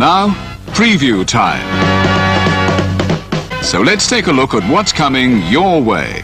Now, preview time. So let's take a look at what's coming your way.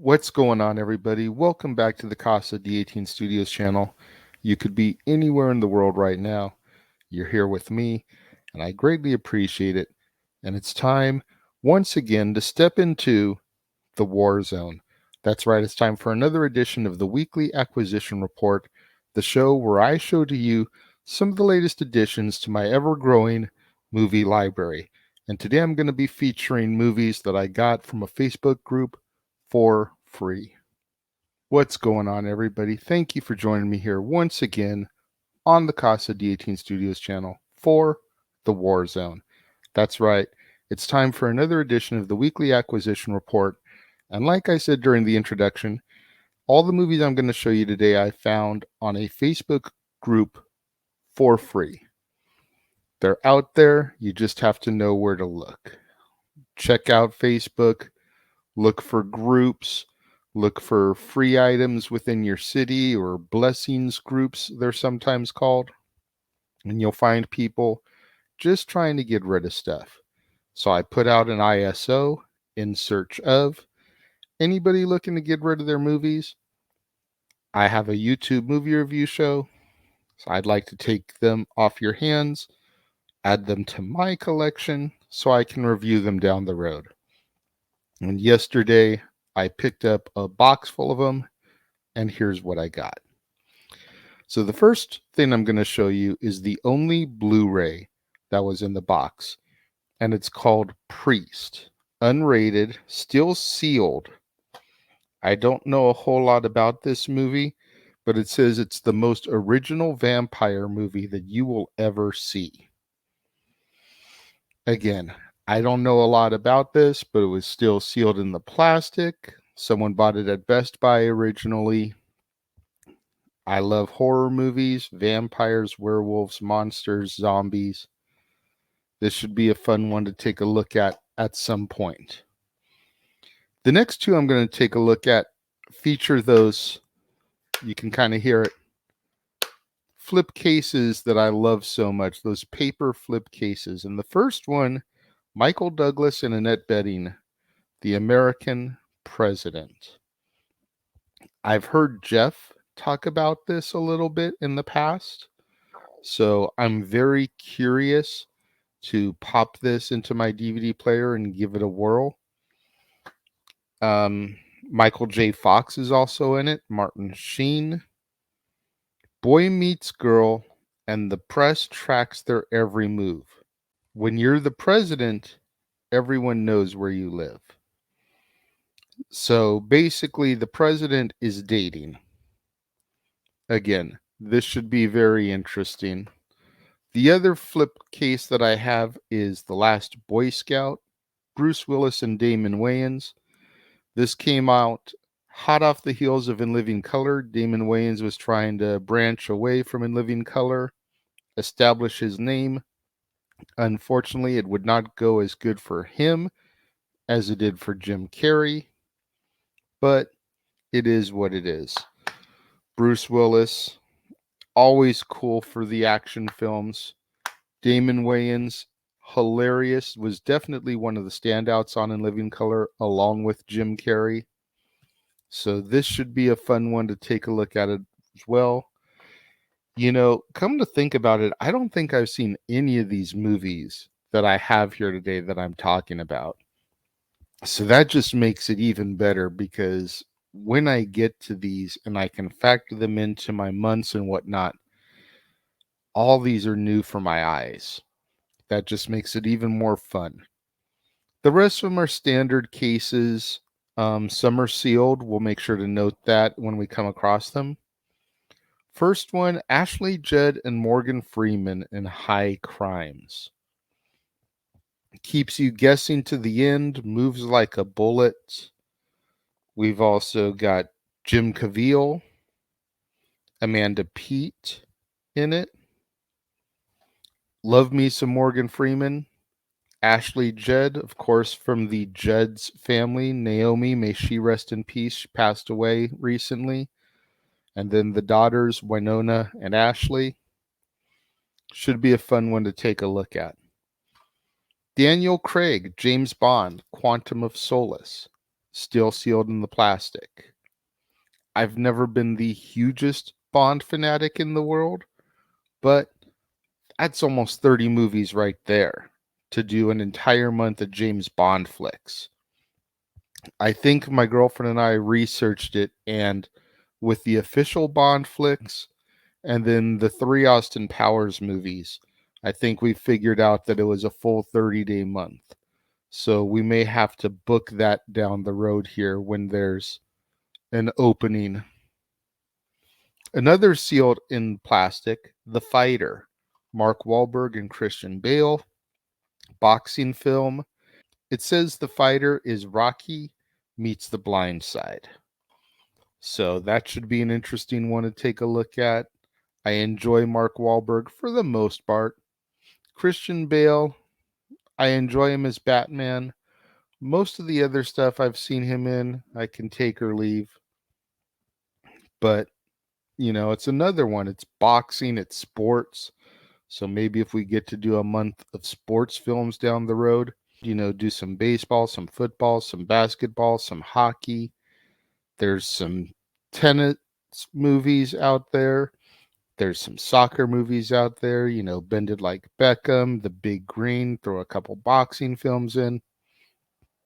What's going on, everybody? Welcome back to the Casa D18 Studios channel. You could be anywhere in the world right now. You're here with me, and I greatly appreciate it. And it's time, once again, to step into the war zone. That's right, it's time for another edition of the Weekly Acquisition Report, the show where I show to you some of the latest additions to my ever-growing movie library. And today I'm going to be featuring movies that I got from a Facebook group for free. What's going on, everybody? Thank you for joining me here once again on the Casa D18 Studios channel for the War Zone. That's right, it's time for another edition of the Weekly Acquisition Report. And like I said during the introduction, all the movies I'm going to show you today I found on a Facebook group for free. They're out there, you just have to know where to look. Check out Facebook, look for groups, look for free items within your city, or blessings groups, they're sometimes called. And you'll find people just trying to get rid of stuff. So I put out an ISO in search of anybody looking to get rid of their movies. I have a YouTube movie review show, so I'd like to take them off your hands, add them to my collection so I can review them down the road. And yesterday, I picked up a box full of them, and here's what I got. So the first thing I'm going to show you is the only Blu-ray that was in the box, and it's called Priest, unrated, still sealed. I don't know a whole lot about this movie, but it says it's the most original vampire movie that you will ever see. Again, I don't know a lot about this, but it was still sealed in the plastic. Someone bought it at Best Buy originally. I love horror movies, vampires, werewolves, monsters, zombies. This should be a fun one to take a look at some point. The next two I'm going to take a look at feature those, you can kind of hear it, flip cases that I love so much, those paper flip cases. And the first one, Michael Douglas and Annette Bening, The American President. I've heard Jeff talk about this a little bit in the past, so I'm very curious to pop this into my DVD player and give it a whirl. Michael J. Fox is also in it, Martin Sheen. Boy meets girl, and the press tracks their every move. When you're the president, everyone knows where you live. So basically, the president is dating. Again, this should be very interesting. The other flip case that I have is The Last Boy Scout, Bruce Willis and Damon Wayans. This came out hot off the heels of In Living Color. Damon Wayans was trying to branch away from In Living Color, establish his name. Unfortunately, it would not go as good for him as it did for Jim Carrey, but it is what it is. Bruce Willis, always cool for the action films. Damon Wayans, hilarious, was definitely one of the standouts on In Living Color, along with Jim Carrey. So this should be a fun one to take a look at it as well. You know, come to think about it, I don't think I've seen any of these movies that I have here today that I'm talking about. So that just makes it even better, because when I get to these and I can factor them into my months and whatnot, all these are new for my eyes. That just makes it even more fun. The rest of them are standard cases. Some are sealed. We'll make sure to note that when we come across them. First one, Ashley Judd and Morgan Freeman in High Crimes. Keeps you guessing to the end, moves like a bullet. We've also got Jim Caviezel, Amanda Peet in it. Love me some Morgan Freeman. Ashley Judd, of course, from the Judd's family. Naomi, may she rest in peace. She passed away recently. And then the daughters, Winona and Ashley. Should be a fun one to take a look at. Daniel Craig, James Bond, Quantum of Solace. still sealed in the plastic. I've never been the hugest Bond fanatic in the world, but that's almost 30 movies right there to do an entire month of James Bond flicks. I think my girlfriend and I researched it, and with the official Bond flicks and then the 3 Austin Powers movies, I think we figured out that it was a full 30-day month. So we may have to book that down the road here when there's an opening. Another sealed in plastic, The Fighter, Mark Wahlberg and Christian Bale, boxing film. It says The Fighter is Rocky meets The Blind Side. So that should be an interesting one to take a look at. I enjoy Mark Wahlberg for the most part. Christian Bale, I enjoy him as Batman. Most of the other stuff I've seen him in, I can take or leave. But, it's another one. It's boxing, it's sports. So maybe if we get to do a month of sports films down the road, do some baseball, some football, some basketball, some hockey. There's some tennis movies out there. There's some soccer movies out there, Bend It Like Beckham, The Big Green, throw a couple boxing films in.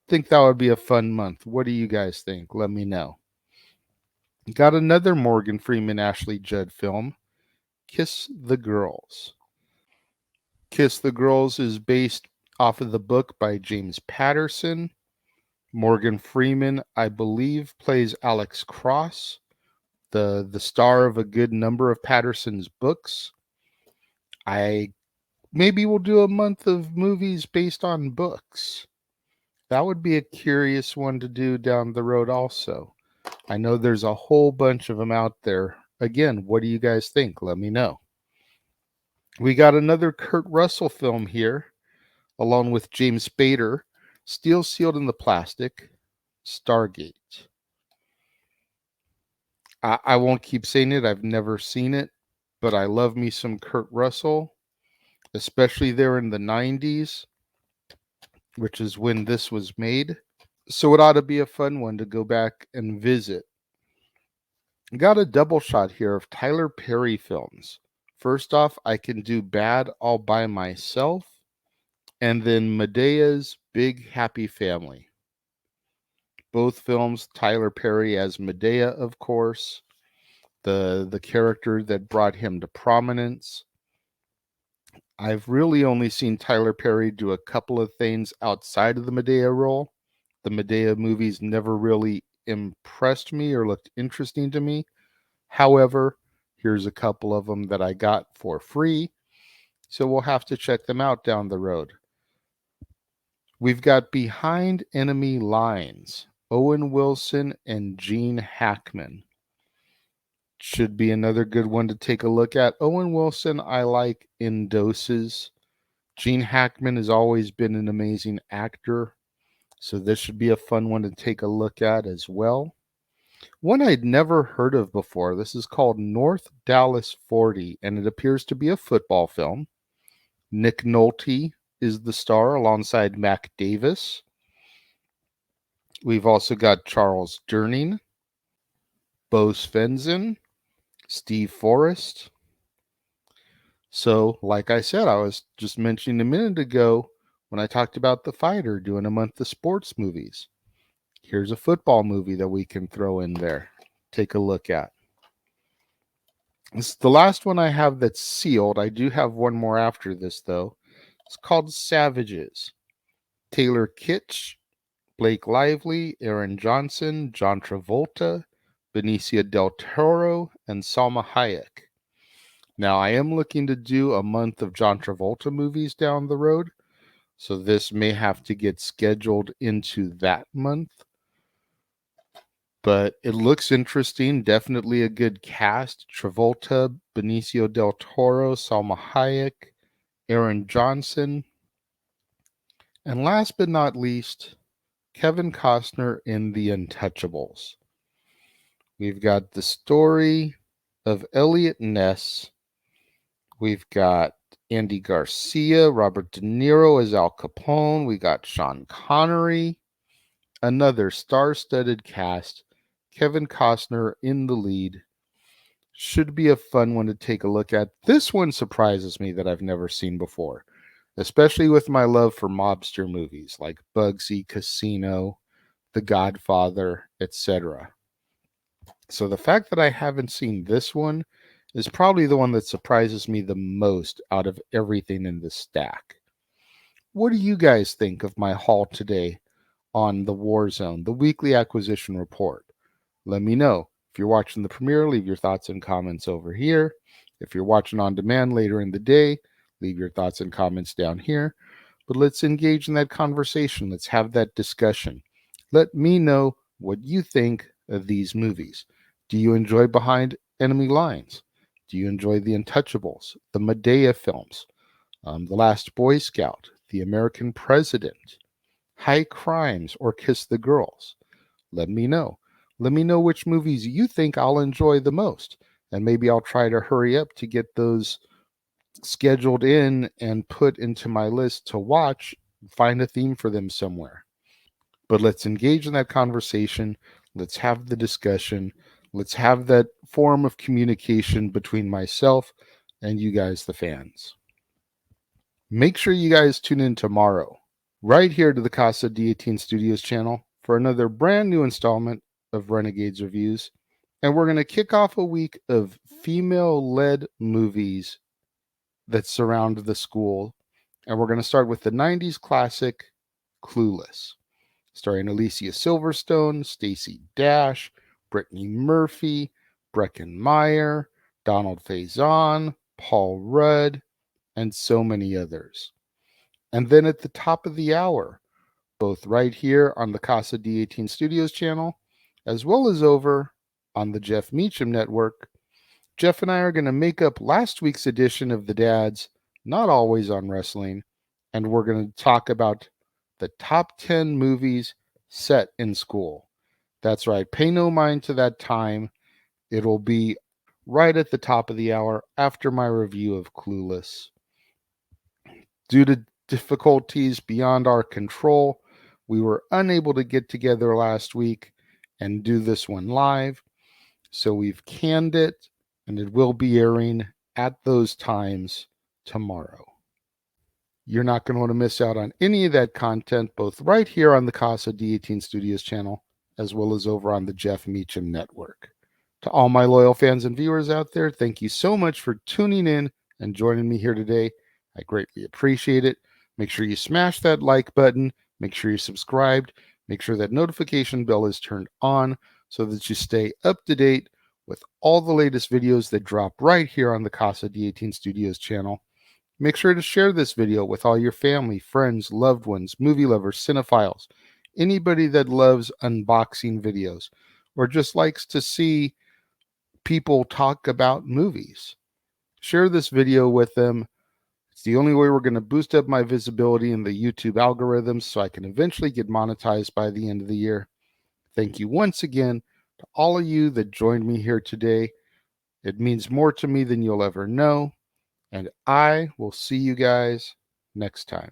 Think that would be a fun month. What do you guys think? Let me know. Got another Morgan Freeman, Ashley Judd film, Kiss the Girls. Kiss the Girls is based off of the book by James Patterson. Morgan Freeman, I believe, plays Alex Cross, the star of a good number of Patterson's books. Maybe we'll do a month of movies based on books. That would be a curious one to do down the road also. I know there's a whole bunch of them out there. Again, what do you guys think? Let me know. We got another Kurt Russell film here, along with James Spader, still sealed in the plastic, Stargate. I won't keep saying it. I've never seen it, but I love me some Kurt Russell, especially there in the 90s, which is when this was made. So it ought to be a fun one to go back and visit. Got a double shot here of Tyler Perry films. First off, I Can Do Bad All by Myself, and then Medea's Big Happy Family. Both films, Tyler Perry as Medea, of course, the character that brought him to prominence. I've really only seen Tyler Perry do a couple of things outside of the Medea role. The Medea movies never really impressed me or looked interesting to me. However, here's a couple of them that I got for free, so we'll have to check them out down the road. We've got Behind Enemy Lines, Owen Wilson and Gene Hackman. Should be another good one to take a look at. Owen Wilson, I like in doses. Gene Hackman has always been an amazing actor, so this should be a fun one to take a look at as well. One I'd never heard of before. This is called North Dallas 40, and it appears to be a football film. Nick Nolte is the star alongside Mac Davis. We've also got Charles Durning, Bo Svensson, Steve Forrest. So, like I said, I was just mentioning a minute ago when I talked about The Fighter doing a month of sports movies. Here's a football movie that we can throw in there. Take a look at. This is the last one I have that's sealed. I do have one more after this, though. It's called Savages. Taylor Kitsch, Blake Lively, Aaron Johnson, John Travolta, Benicio del Toro, and Salma Hayek. Now, I am looking to do a month of John Travolta movies down the road, so this may have to get scheduled into that month. But it looks interesting. Definitely a good cast. Travolta, Benicio del Toro, Salma Hayek, Aaron Johnson. And last but not least, Kevin Costner in The Untouchables. We've got the story of Elliot Ness. We've got Andy Garcia, Robert De Niro as Al Capone. We got Sean Connery. Another star-studded cast, Kevin Costner in the lead. Should be a fun one to take a look at. This one surprises me that I've never seen before, especially with my love for mobster movies like Bugsy, Casino, The Godfather, etc. So the fact that I haven't seen this one is probably the one that surprises me the most out of everything in this stack. What do you guys think of my haul today on the Warzone, the weekly acquisition report? Let me know. If you're watching the premiere, leave your thoughts and comments over here. If you're watching on demand later in the day, leave your thoughts and comments down here. But let's engage in that conversation. Let's have that discussion. Let me know what you think of these movies. Do you enjoy Behind Enemy Lines? Do you enjoy The Untouchables, the Madea films, The Last Boy Scout, The American President, High Crimes, or Kiss the Girls? Let me know. Let me know which movies you think I'll enjoy the most. And maybe I'll try to hurry up to get those scheduled in and put into my list to watch, find a theme for them somewhere. But let's engage in that conversation. Let's have the discussion. Let's have that form of communication between myself and you guys, the fans. Make sure you guys tune in tomorrow, right here to the Casa D18 Studios channel for another brand new installment of Renegades Reviews. And we're going to kick off a week of female-led movies that surround the school. And we're going to start with the 90s classic Clueless, starring Alicia Silverstone, Stacey Dash, Brittany Murphy, Breckin Meyer, Donald Faison, Paul Rudd, and so many others. And then at the top of the hour, both right here on the Casa D18 Studios channel, as well as over on the Jeff Meacham Network, Jeff and I are going to make up last week's edition of The Dads, Not Always on Wrestling, and we're going to talk about the top 10 movies set in school. That's right. Pay no mind to that time. It'll be right at the top of the hour after my review of Clueless. Due to difficulties beyond our control, we were unable to get together last week and do this one live. So we've canned it, and it will be airing at those times tomorrow. You're not going to want to miss out on any of that content, both right here on the Casa D18 Studios channel, as well as over on the Jeff Meacham Network. To all my loyal fans and viewers out there, thank you so much for tuning in and joining me here today. I greatly appreciate it. Make sure you smash that like button. Make sure you're subscribed. Make sure that notification bell is turned on so that you stay up to date with all the latest videos that drop right here on the Casa D18 Studios channel. Make sure to share this video with all your family, friends, loved ones, movie lovers, cinephiles, anybody that loves unboxing videos or just likes to see people talk about movies. Share this video with them. It's the only way we're going to boost up my visibility in the YouTube algorithms so I can eventually get monetized by the end of the year. Thank you once again to all of you that joined me here today. It means more to me than you'll ever know. And I will see you guys next time.